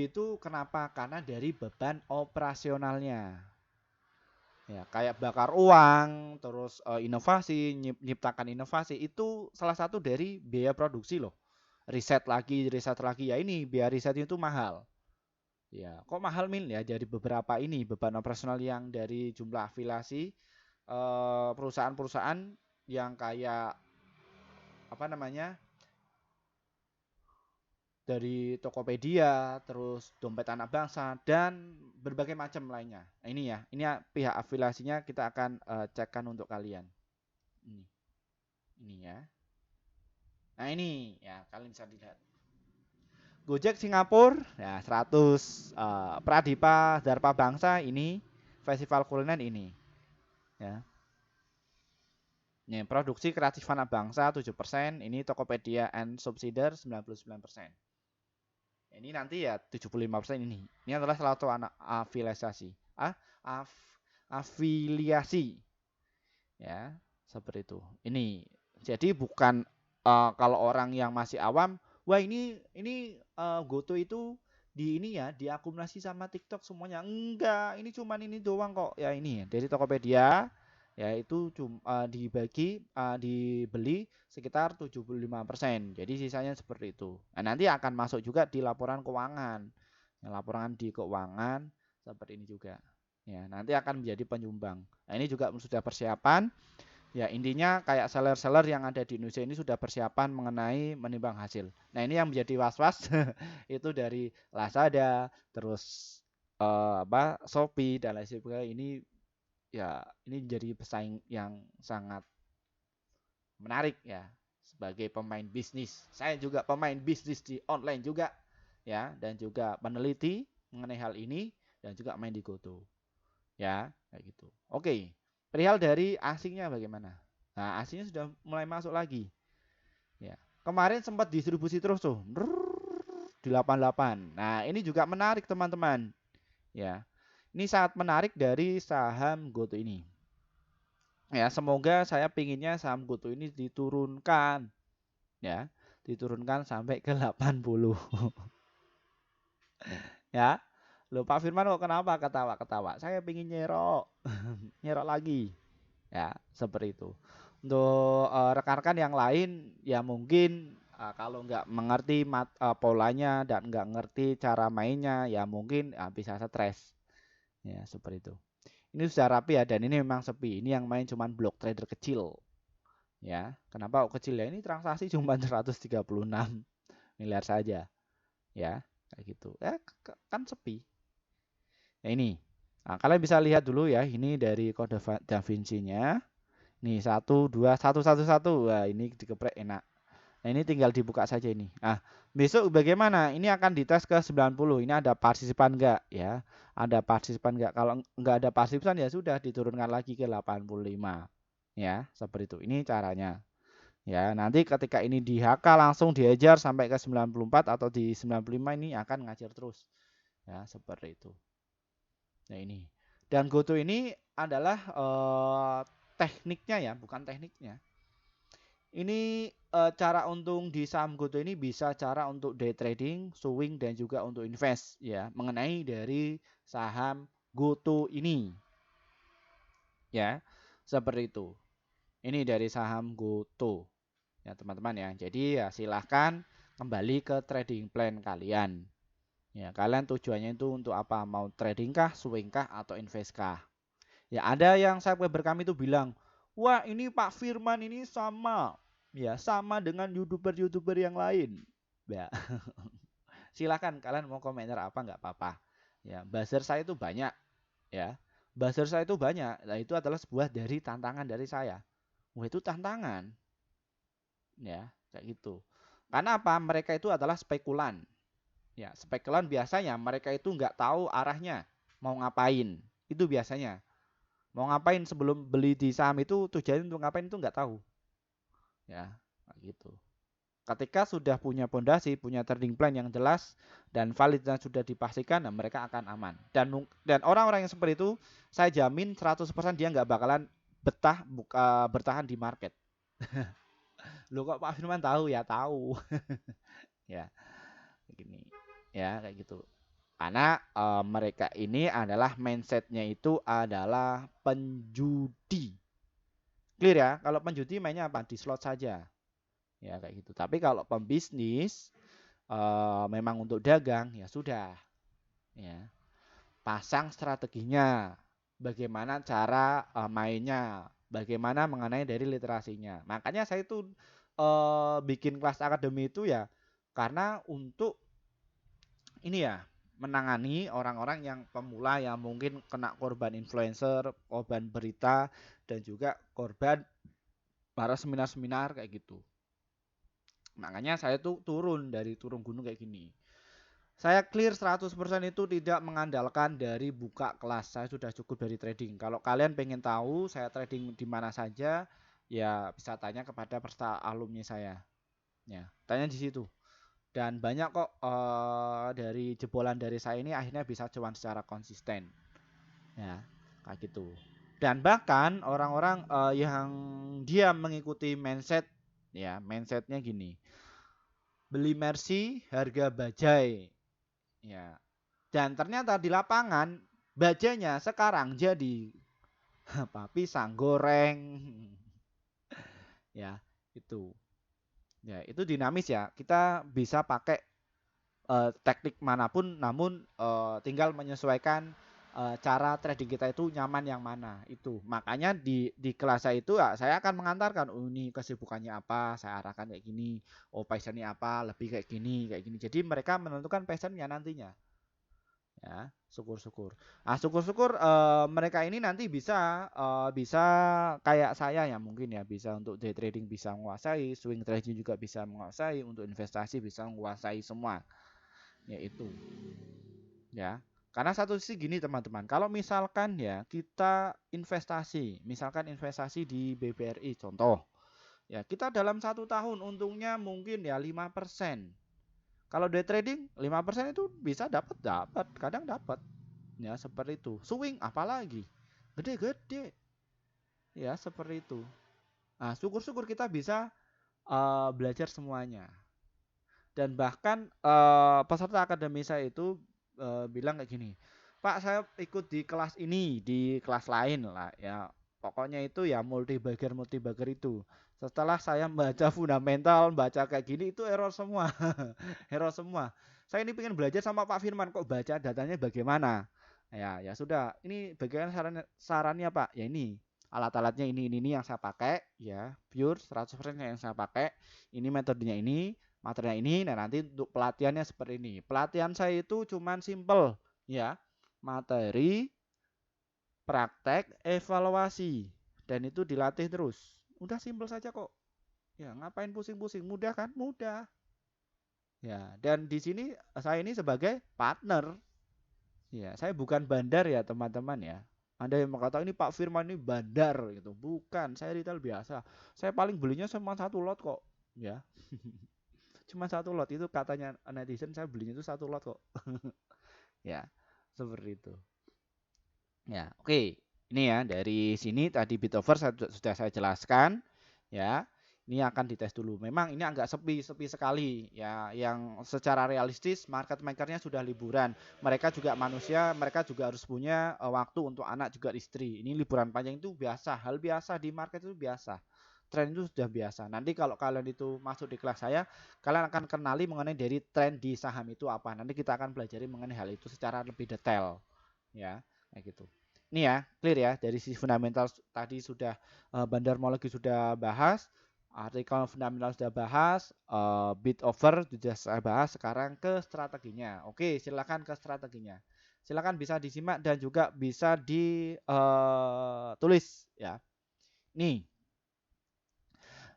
Speaker 1: itu kenapa? Karena dari beban operasionalnya. Ya, kayak bakar uang, terus inovasi, nyiptakan inovasi itu salah satu dari biaya produksi loh. Riset lagi ya ini biaya riset itu mahal. Ya, kok mahal Min ya dari beberapa ini beban operasional yang dari jumlah afiliasi perusahaan-perusahaan yang kayak apa namanya? Dari Tokopedia, terus Dompet Anak Bangsa dan berbagai macam lainnya. Nah, ini ya pihak afiliasinya kita akan cekkan untuk kalian. Ini ya. Nah, ini ya kalian bisa lihat. Gojek Singapura ya 100 Pradipa Darpa Bangsa ini festival kuliner ini ya. Ini produksi kreatif anak bangsa 7%, ini Tokopedia and Subsidiar 99%. Ini nanti ya 75% ini. Ini adalah salah satu anak afiliasi. Af, afiliasi. Ya, seperti itu. Ini. Jadi bukan kalau orang yang masih awam, wah ini Goto itu di ini ya diakumulasi sama TikTok semuanya. Enggak, ini cuman ini doang kok. Ya ini dari Tokopedia ya itu dibeli sekitar 75%. Jadi sisanya seperti itu. Nah, nanti akan masuk juga di laporan keuangan. Nah, laporan di keuangan seperti ini juga. Ya, nanti akan menjadi penyumbang. Nah, ini juga sudah persiapan. Ya, intinya kayak seller-seller yang ada di Indonesia ini sudah persiapan mengenai menimbang hasil. Nah, ini yang menjadi was-was itu dari Lazada, terus Shopee dan lain sebagainya. Ini jadi pesaing yang sangat menarik ya sebagai pemain bisnis. Saya juga pemain bisnis di online juga ya dan juga peneliti mengenai hal ini dan juga main di Goto. Ya, kayak gitu. Oke. Perihal dari asingnya bagaimana? Nah, asingnya sudah mulai masuk lagi. Ya. Kemarin sempat distribusi terus tuh. Di 88. Nah, ini juga menarik teman-teman. Ya. Ini sangat menarik dari saham Goto ini. Ya, semoga saya pinginnya saham Goto ini diturunkan. Ya, diturunkan sampai ke 80. Ya. Loh Pak Firman kok kenapa ketawa-ketawa? Saya pingin nyerok. Nyerok lagi. Ya, seperti itu. Untuk rekan-rekan yang lain ya mungkin kalau nggak mengerti polanya dan nggak ngerti cara mainnya ya mungkin bisa stres. Ya, seperti itu. Ini sudah rapi ya dan ini memang sepi. Ini yang main cuman block trader kecil. Ya, kenapa kok kecil ya? Ini transaksi cuma 136 miliar saja. Ya, kayak gitu. Kan sepi. Nah, ini. Nah, kalian bisa lihat dulu ya, ini dari kode Da Vinci-nya. Nih, 1, 2, 1, 1, 1. Wah, ini dikeprek enak. Nah, ini tinggal dibuka saja ini. Nah, besok bagaimana? Ini akan dites ke 90. Ini ada partisipan enggak ya? Ada partisipan enggak? Kalau enggak ada partisipan ya sudah diturunkan lagi ke 85. Ya, seperti itu. Ini caranya. Ya, nanti ketika ini di HK langsung diajar sampai ke 94 atau di 95 ini akan ngajar terus. Ya, seperti itu. Nah, ini. Dan GoTo ini adalah tekniknya ya, bukan tekniknya. Ini cara untung di saham GoTo ini bisa cara untuk day trading, swing dan juga untuk invest ya, mengenai dari saham GoTo ini. Ya, seperti itu. Ini dari saham GoTo. Ya, teman-teman ya. Jadi ya silahkan kembali ke trading plan kalian. Ya, kalian tujuannya itu untuk apa? Mau trading kah, swing kah atau invest kah? Ya, ada yang subscriber kami itu bilang, "Wah, ini Pak Firman ini sama sama dengan YouTuber-YouTuber yang lain." Ya. Silakan kalian mau komentar apa nggak apa-apa. Ya, buzzer saya itu banyak ya. Buzzer saya itu banyak. Nah, itu adalah sebuah dari tantangan dari saya. Wah, itu tantangan. Ya, kayak gitu. Karena apa? Mereka itu adalah spekulan. Ya, spekulan biasanya mereka itu nggak tahu arahnya mau ngapain. Itu biasanya. Mau ngapain sebelum beli di saham itu tujuannya untuk ngapain itu nggak tahu. Ya, gitu. Ketika sudah punya pondasi, punya trading plan yang jelas dan valid dan sudah dipastikan, nah mereka akan aman. Dan orang-orang yang seperti itu, saya jamin 100% dia nggak bakalan bertahan di market. Lu kok Pak Firman tahu ya? Tahu. Ya, begini. Ya, kayak gitu. Karena mereka ini adalah mindsetnya itu adalah penjudi. Clear ya? Kalau penjudi mainnya apa? Di slot saja. Ya kayak gitu. Tapi kalau pembisnis memang untuk dagang ya sudah. Ya, pasang strateginya. Bagaimana cara mainnya? Bagaimana mengenai dari literasinya? Makanya saya itu bikin kelas akademi itu ya karena untuk ini ya menangani orang-orang yang pemula yang mungkin kena korban influencer, korban berita, dan juga korban para seminar-seminar kayak gitu. Makanya saya tuh turun gunung kayak gini. Saya clear 100% itu tidak mengandalkan dari buka kelas. Saya sudah cukup dari trading. Kalau kalian pengen tahu saya trading di mana saja, ya bisa tanya kepada peserta alumni saya. Ya, tanya di situ. Dan banyak kok dari jebolan dari saya ini akhirnya bisa cuan secara konsisten. Ya, kayak gitu. Dan bahkan orang-orang yang dia mengikuti mindset, ya mindsetnya gini, beli Mercy harga bajai, ya. Dan ternyata di lapangan bajanya sekarang jadi apa pisang goreng, ya itu. Ya itu dinamis ya. Kita bisa pakai teknik manapun, namun tinggal menyesuaikan cara trading kita itu nyaman yang mana itu. Makanya di kelas saya itu ya, saya akan mengantarkan, oh ini kesibukannya apa, saya arahkan kayak gini, oh passionnya apa, lebih kayak gini, kayak gini. Jadi mereka menentukan passionnya nantinya. Ya, syukur-syukur. Ah, syukur-syukur mereka ini nanti bisa kayak saya ya mungkin ya, bisa untuk day trading bisa menguasai, swing trading juga bisa menguasai, untuk investasi bisa menguasai semua. Ya itu. Ya. Karena satu sisi gini teman-teman, kalau misalkan ya kita investasi, misalkan investasi di BBRI contoh, ya kita dalam 1 tahun untungnya mungkin ya 5%. Kalau day trading 5% itu bisa dapat, kadang dapat. Ya seperti itu. Swing apalagi gede-gede. Ya seperti itu. Nah, syukur-syukur kita bisa belajar semuanya. Dan bahkan peserta akademi saya itu bilang kayak gini, Pak saya ikut di kelas ini, di kelas lain lah ya. Pokoknya itu ya multi-bagger itu. Setelah saya baca fundamental, baca kayak gini itu error semua. Error semua. Saya ini pengen belajar sama Pak Firman kok baca datanya bagaimana? Ya sudah. Ini bagaimana sarannya Pak? Ya ini alat-alatnya ini yang saya pakai ya, pure 100% yang saya pakai. Ini metodenya ini, materinya ini. Nah, nanti untuk pelatihannya seperti ini. Pelatihan saya itu cuman simple ya. Materi, praktek, evaluasi. Dan itu dilatih terus. Udah simple saja kok. Ya, ngapain pusing-pusing? Mudah kan? Mudah. Ya, dan di sini saya ini sebagai partner. Ya, saya bukan bandar ya, teman-teman ya. Anda yang mengatakan ini Pak Firman ini bandar gitu. Bukan, saya retail biasa. Saya paling belinya cuma 1 lot kok. Ya. Cuma 1 lot itu katanya netizen, saya belinya itu 1 lot kok. Ya, seperti itu. Ya, oke. Ini ya dari sini tadi Bitover sudah saya jelaskan. Ya, ini akan dites dulu. Memang ini agak sepi sekali ya. Yang secara realistis market makernya sudah liburan. Mereka juga manusia, mereka juga harus punya waktu untuk anak juga istri. Ini liburan panjang itu biasa, hal biasa di market itu biasa. Tren itu sudah biasa. Nanti kalau kalian itu masuk di kelas saya, kalian akan kenali mengenai dari tren di saham itu apa. Nanti kita akan pelajari mengenai hal itu secara lebih detail. Ya, kayak gitu. Ini ya, clear ya. Dari sisi fundamental tadi sudah Bandar Mologi sudah bahas, artikel fundamental sudah bahas, bid over sudah saya bahas, sekarang ke strateginya. Oke, silakan ke strateginya. Silakan bisa disimak dan juga bisa ditulis ya. Nih,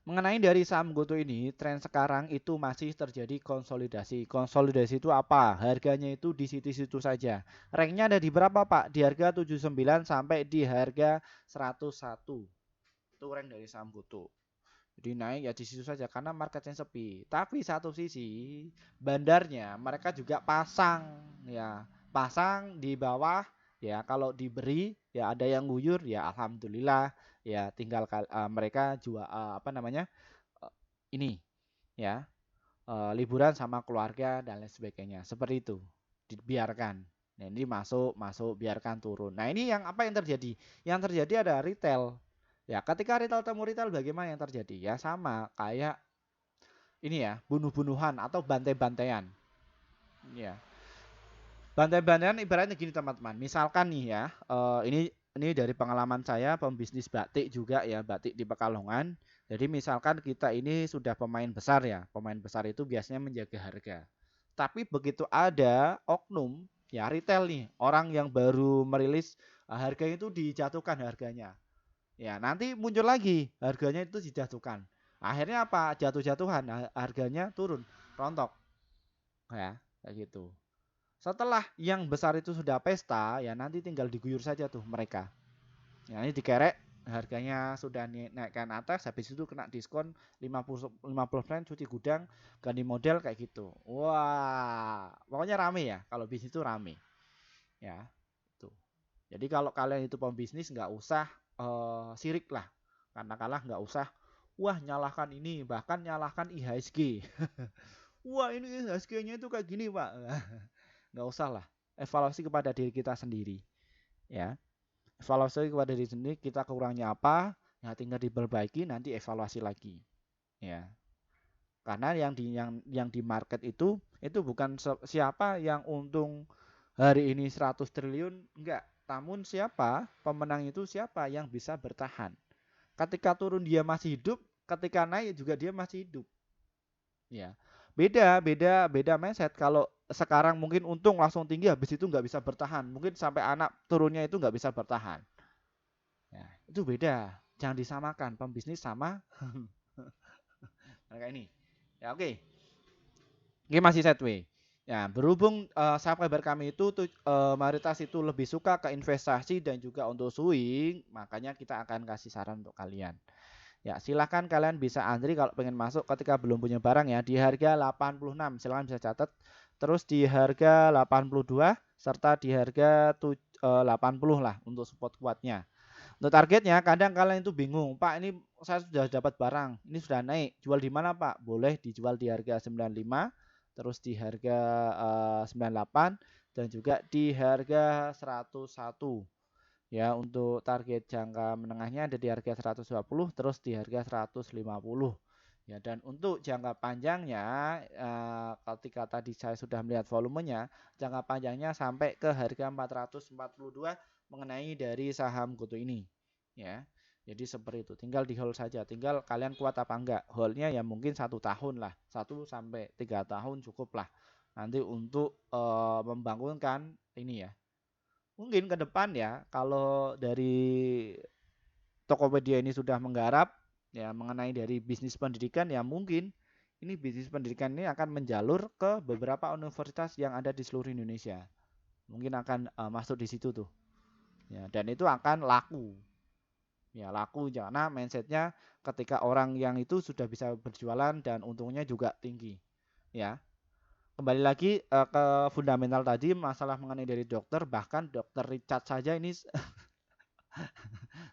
Speaker 1: Mengenai dari saham GoTo ini, tren sekarang itu masih terjadi konsolidasi. Konsolidasi itu apa? Harganya itu di situ-situ saja. Ranknya ada di berapa, Pak? Di harga 79 sampai di harga 101. Itu rank dari saham GoTo. Jadi naik ya di situ saja karena marketnya sepi. Tapi satu sisi bandarnya mereka juga pasang ya, pasang di bawah ya kalau diberi ya ada yang guyur ya alhamdulillah ya tinggal mereka jual apa namanya eh, ini ya liburan sama keluarga dan lain sebagainya. Seperti itu. Dibiarkan. Nah, ini masuk masuk biarkan turun. Nah, ini yang apa yang terjadi? Yang terjadi ada retail. Ya, ketika retail temu retail bagaimana yang terjadi? Ya sama kayak ini ya, bunuh-bunuhan atau bantai-bantaian. Ya. Bantai-bantaian ibaratnya gini teman-teman. Misalkan nih ya, ini dari pengalaman saya pembisnis batik juga ya, batik di Pekalongan. Jadi misalkan kita ini sudah pemain besar ya, pemain besar itu biasanya menjaga harga. Tapi begitu ada oknum ya retail nih, orang yang baru merilis harganya itu dijatuhkan harganya. Ya, nanti muncul lagi harganya itu dijatuhkan. Akhirnya apa? Jatuh-jatuhan, harganya turun, rontok. Ya, kayak gitu. Setelah yang besar itu sudah pesta, ya nanti tinggal diguyur saja tuh mereka. Ya, ini dikerek harganya sudah naikkan atas, habis itu kena diskon 50% cuci gudang, ganti model kayak gitu. Wah, pokoknya rame ya. Kalau bisnis itu rame. Ya, itu. Jadi kalau kalian itu pembisnis nggak usah sirik lah. Karena kalah nggak usah wah nyalahkan ini, bahkan nyalahkan IHSG. Wah, ini IHSG-nya itu kayak gini, Pak. Nggak usah lah. Evaluasi kepada diri kita sendiri. Ya, evaluasi kepada diri sendiri, kita kurangnya apa, ya tinggal diperbaiki, nanti evaluasi lagi. Ya, karena yang di market itu bukan siapa yang untung hari ini 100 triliun, enggak. Namun siapa pemenang itu siapa yang bisa bertahan. Ketika turun dia masih hidup, ketika naik juga dia masih hidup. Ya, beda mindset. Kalau sekarang mungkin untung langsung tinggi, habis itu nggak bisa bertahan. Mungkin sampai anak turunnya itu nggak bisa bertahan. Ya, itu beda. Jangan disamakan pembisnis sama mereka ini. Ya oke. Ini masih sideway. Ya, berhubung subscriber kami itu mayoritas itu lebih suka ke investasi dan juga untuk swing, makanya kita akan kasih saran untuk kalian. Ya, silahkan kalian bisa antri kalau pengen masuk ketika belum punya barang ya di harga 86. Silahkan bisa catat. Terus di harga 82 serta di harga 80 lah untuk support kuatnya. Untuk targetnya kadang kalian itu bingung, Pak ini saya sudah dapat barang, ini sudah naik, jual di mana Pak? Boleh dijual di harga 95, terus di harga 98 dan juga di harga 101. Ya, untuk target jangka menengahnya ada di harga 120 terus di harga 150. Ya, dan untuk jangka panjangnya ketika tadi saya sudah melihat volumenya, jangka panjangnya sampai ke harga 442 mengenai dari saham GoTo ini. Ya. Jadi seperti itu, tinggal di hold saja, tinggal kalian kuat apa enggak. Holdnya ya mungkin 1 tahun lah, 1 sampai 3 tahun cukup lah. Nanti untuk membangunkan ini ya, mungkin ke depan ya, kalau dari Tokopedia ini sudah menggarap ya mengenai dari bisnis pendidikan ya mungkin ini bisnis pendidikan ini akan menjalur ke beberapa universitas yang ada di seluruh Indonesia. Mungkin akan masuk di situ tuh. Ya, dan itu akan laku. Ya, laku karena mindsetnya ketika orang yang itu sudah bisa berjualan dan untungnya juga tinggi. Ya. Kembali lagi ke fundamental tadi masalah mengenai dari dokter, bahkan dokter Richard saja ini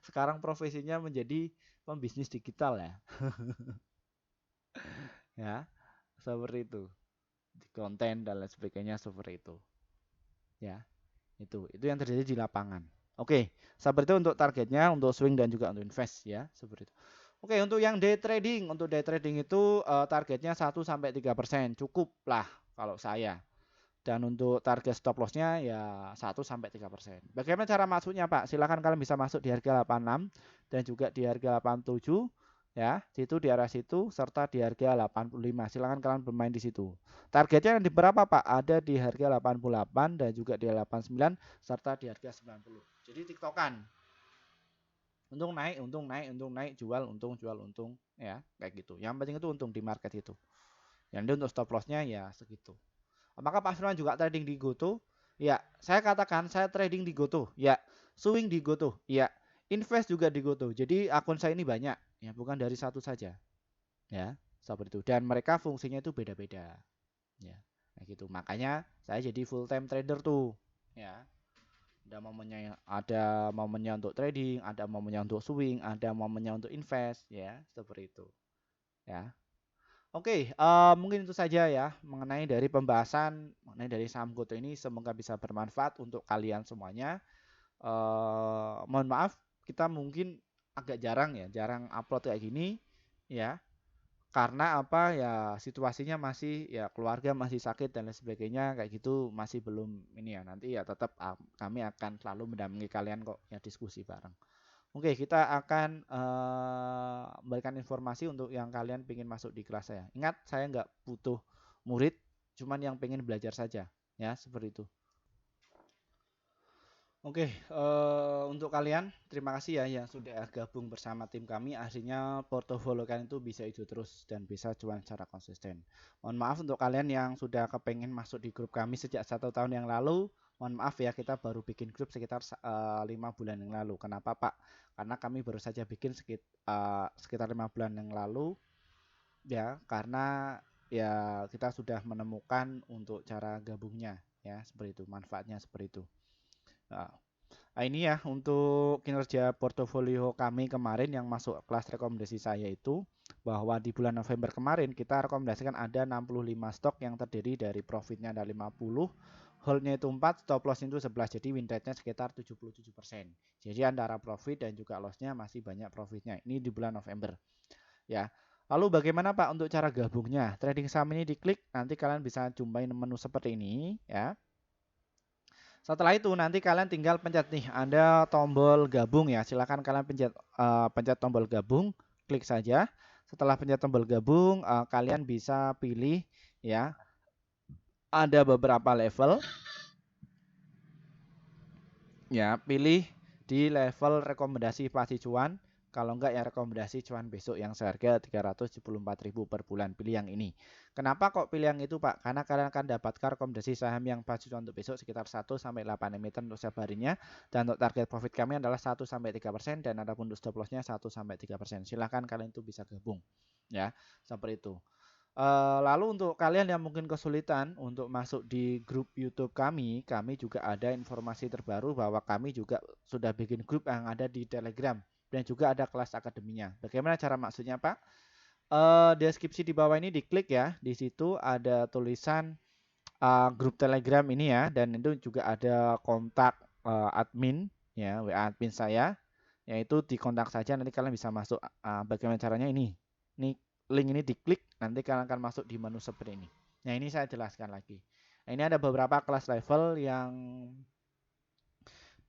Speaker 1: sekarang profesinya menjadi pembisnis digital ya. Ya, seperti itu. Di konten dan lain sebagainya seperti itu. Ya, itu yang terjadi di lapangan. Oke, seperti itu untuk targetnya, untuk swing dan juga untuk invest ya, seperti itu. Oke, untuk day trading itu targetnya 1-3% cukup lah kalau saya. Dan untuk target stop lossnya ya 1-3%. Bagaimana cara masuknya Pak? Silahkan kalian bisa masuk di harga 86 dan juga di harga 87 ya, situ di arah situ serta di harga 85. Silahkan kalian bermain di situ. Targetnya di berapa Pak? Ada di harga 88 dan juga di 89 serta di harga 90. Jadi tiktokan. Untung naik, untung naik, untung naik, jual untung, ya kayak gitu. Yang penting itu untung di market itu. Yang untuk stop lossnya ya segitu. Apakah Pak Firman juga trading di GoTo? Ya, saya katakan saya trading di GoTo. Ya, swing di GoTo. Ya, invest juga di GoTo. Jadi akun saya ini banyak, ya bukan dari satu saja. Ya, seperti itu. Dan mereka fungsinya itu beda-beda. Ya, kayak gitu. Makanya saya jadi full time trader tuh. Ya, ada momennya untuk trading, ada momennya untuk swing, ada momennya untuk invest, ya seperti itu. Ya. Oke, mungkin itu saja ya mengenai dari pembahasan mengenai dari saham GoTo ini. Semoga bisa bermanfaat untuk kalian semuanya. Mohon maaf, kita mungkin agak jarang upload kayak gini, ya. Karena apa ya situasinya masih ya keluarga masih sakit dan lain sebagainya kayak gitu masih belum ini ya nanti ya tetap kami akan selalu mendampingi kalian kok ya diskusi bareng. Oke, kita akan memberikan informasi untuk yang kalian pengen masuk di kelas saya. Ingat, saya nggak butuh murid, cuman yang pengen belajar saja, ya seperti itu. Oke, untuk kalian terima kasih ya yang sudah gabung bersama tim kami. Akhirnya portofolio kalian itu bisa hijau terus dan bisa cuan secara konsisten. Mohon maaf untuk kalian yang sudah kepengen masuk di grup kami sejak 1 tahun yang lalu. Mohon maaf ya kita baru bikin grup sekitar 5 bulan yang lalu. Kenapa Pak? Karena kami baru saja bikin sekitar 5 bulan yang lalu ya karena ya kita sudah menemukan untuk cara gabungnya ya seperti itu manfaatnya seperti itu. Nah, ini ya untuk kinerja portofolio kami kemarin yang masuk kelas rekomendasi saya itu bahwa di bulan November kemarin kita rekomendasikan ada 65 stok yang terdiri dari profitnya ada 50, holdnya itu 4, stop loss itu 11, jadi win rate-nya sekitar 77%. Jadi antara profit dan juga loss-nya masih banyak profitnya. Ini di bulan November. Ya. Lalu bagaimana Pak untuk cara gabungnya? Trading saham ini diklik, nanti kalian bisa jumpain menu seperti ini ya. Setelah itu nanti kalian tinggal pencet nih, ada tombol gabung ya. Silakan kalian pencet tombol gabung, klik saja. Setelah pencet tombol gabung, kalian bisa pilih ya. Ada beberapa level. Ya, pilih di level rekomendasi pasti cuan. Kalau enggak ya rekomendasi cuan besok yang seharga 374.000 per bulan. Pilih yang ini. Kenapa kok pilih yang itu Pak? Karena kalian akan dapatkan rekomendasi saham yang pasti cuan untuk besok sekitar 1 sampai 8 emiten untuk setiap harinya. Dan untuk target profit kami adalah 1 sampai 3% dan ada pun untuk stop loss-nya 1 sampai 3%. Silahkan kalian itu bisa gabung. Ya, seperti itu. Lalu untuk kalian yang mungkin kesulitan untuk masuk di grup YouTube kami juga ada informasi terbaru bahwa kami juga sudah bikin grup yang ada di Telegram dan juga ada kelas akademinya. Bagaimana cara maksudnya Pak? Deskripsi di bawah ini diklik ya. Di situ ada tulisan grup Telegram ini ya dan itu juga ada kontak admin ya, WA admin saya. Yaitu dikontak saja nanti kalian bisa masuk. Bagaimana caranya ini? Ini link ini diklik nanti kalian akan masuk di menu seperti ini. Nah, ini saya jelaskan lagi. Nah, ini ada beberapa kelas level yang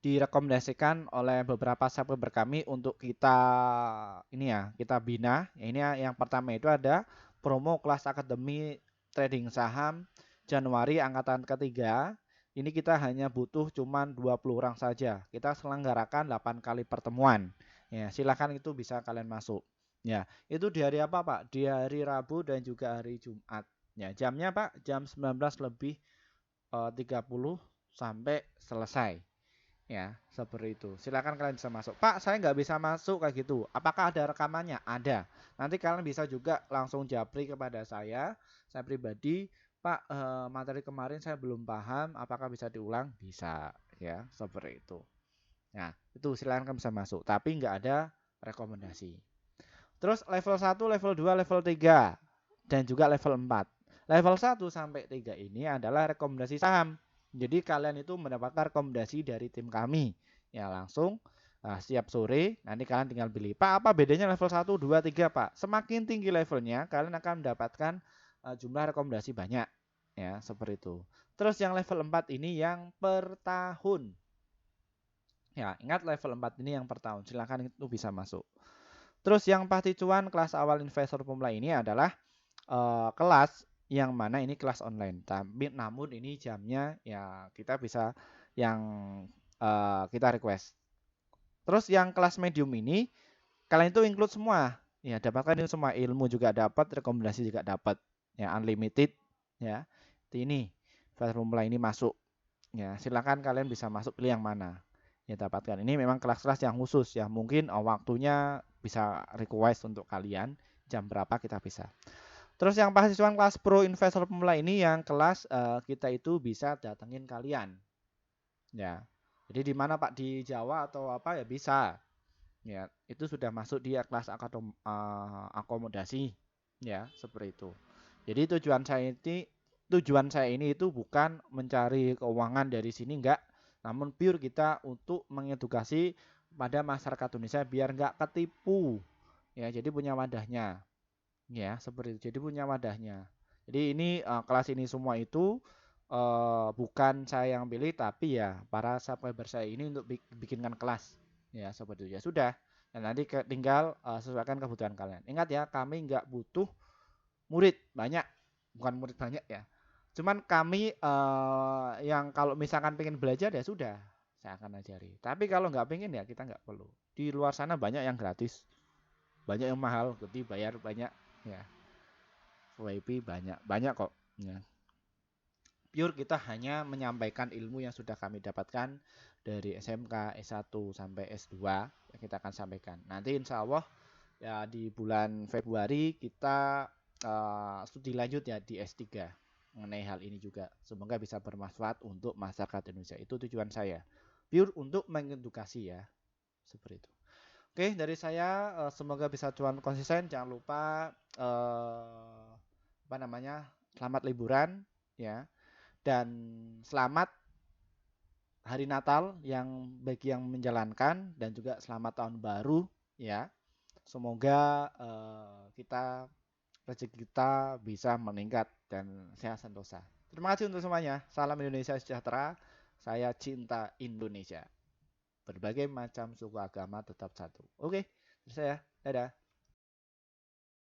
Speaker 1: direkomendasikan oleh beberapa subscriber kami untuk kita ini ya, kita bina. Ya, ini yang pertama itu ada promo kelas akademi trading saham Januari angkatan ketiga. Ini kita hanya butuh cuman 20 orang saja. Kita selenggarakan 8 kali pertemuan. Ya, silakan itu bisa kalian masuk. Ya, itu di hari apa, Pak? Di hari Rabu dan juga hari Jumat. Ya, jamnya, Pak, jam 19 lebih 30 sampai selesai. Ya, seperti itu. Silakan kalian bisa masuk. Pak, saya nggak bisa masuk kayak gitu. Apakah ada rekamannya? Ada. Nanti kalian bisa juga langsung japri kepada saya pribadi. Pak, materi kemarin saya belum paham. Apakah bisa diulang? Bisa. Ya, seperti itu. Nah, itu silakan kalian bisa masuk. Tapi nggak ada rekomendasi. Terus level 1, level 2, level 3. Dan juga level 4. Level 1 sampai 3 ini adalah rekomendasi saham. Jadi kalian itu mendapatkan rekomendasi dari tim kami. Ya langsung setiap sore nanti kalian tinggal pilih. Pak, apa bedanya level 1, 2, 3 Pak? Semakin tinggi levelnya kalian akan mendapatkan jumlah rekomendasi banyak. Ya seperti itu. Terus yang level 4 ini yang per tahun. Ya ingat level 4 ini yang per tahun. Silahkan itu bisa masuk. Terus yang pasti cuan kelas awal investor pemula ini adalah kelas yang mana ini kelas online. Tapi namun ini jamnya ya kita bisa yang kita request. Terus yang kelas medium ini kalian itu include semua. Ya, dapatkan itu semua, ilmu juga dapat, rekomendasi juga dapat. Ya, unlimited ya. Ini file formula ini masuk. Ya, silakan kalian bisa masuk pilih yang mana. Ya, dapatkan. Ini memang kelas-kelas yang khusus ya. Mungkin waktunya bisa request untuk kalian jam berapa kita bisa. Terus yang mahasiswa kelas Pro Investor Pemula ini yang kelas kita itu bisa datengin kalian. Ya. Jadi di mana Pak, di Jawa atau apa ya bisa. Ya, itu sudah masuk di kelas akomodasi. Ya, seperti itu. Jadi tujuan saya ini itu bukan mencari keuangan dari sini enggak, namun pure kita untuk mengedukasi pada masyarakat Indonesia biar enggak ketipu. Ya, jadi punya wadahnya. Ya, seperti itu. Jadi punya wadahnya. Jadi ini kelas ini semua itu bukan saya yang pilih, tapi ya para subscriber saya ini untuk bikinkan kelas. Ya, seperti itu. Ya sudah. Dan nanti tinggal sesuaikan kebutuhan kalian. Ingat ya, kami nggak butuh murid banyak. Bukan murid banyak ya. Cuman kami yang kalau misalkan pengen belajar ya sudah, saya akan ajari. Tapi kalau nggak pengen ya kita nggak perlu. Di luar sana banyak yang gratis, banyak yang mahal, jadi bayar banyak ya. WIP banyak banyak kok ya. Pure kita hanya menyampaikan ilmu yang sudah kami dapatkan dari SMK S1 sampai S2 yang kita akan sampaikan. Nanti insya Allah ya di bulan Februari kita studi lanjut ya di S3 mengenai hal ini juga. Semoga bisa bermanfaat untuk masyarakat Indonesia. Itu tujuan saya. Pure untuk mengedukasi ya. Seperti itu. Oke, dari saya semoga bisa cuan konsisten. Jangan lupa apa namanya? Selamat liburan ya, dan selamat hari Natal yang bagi yang menjalankan, dan juga selamat tahun baru ya. Semoga kita rezeki kita bisa meningkat dan sehat sentosa. Terima kasih untuk semuanya. Salam Indonesia sejahtera. Saya cinta Indonesia. Berbagai macam suku agama tetap satu. Oke, saya dadah.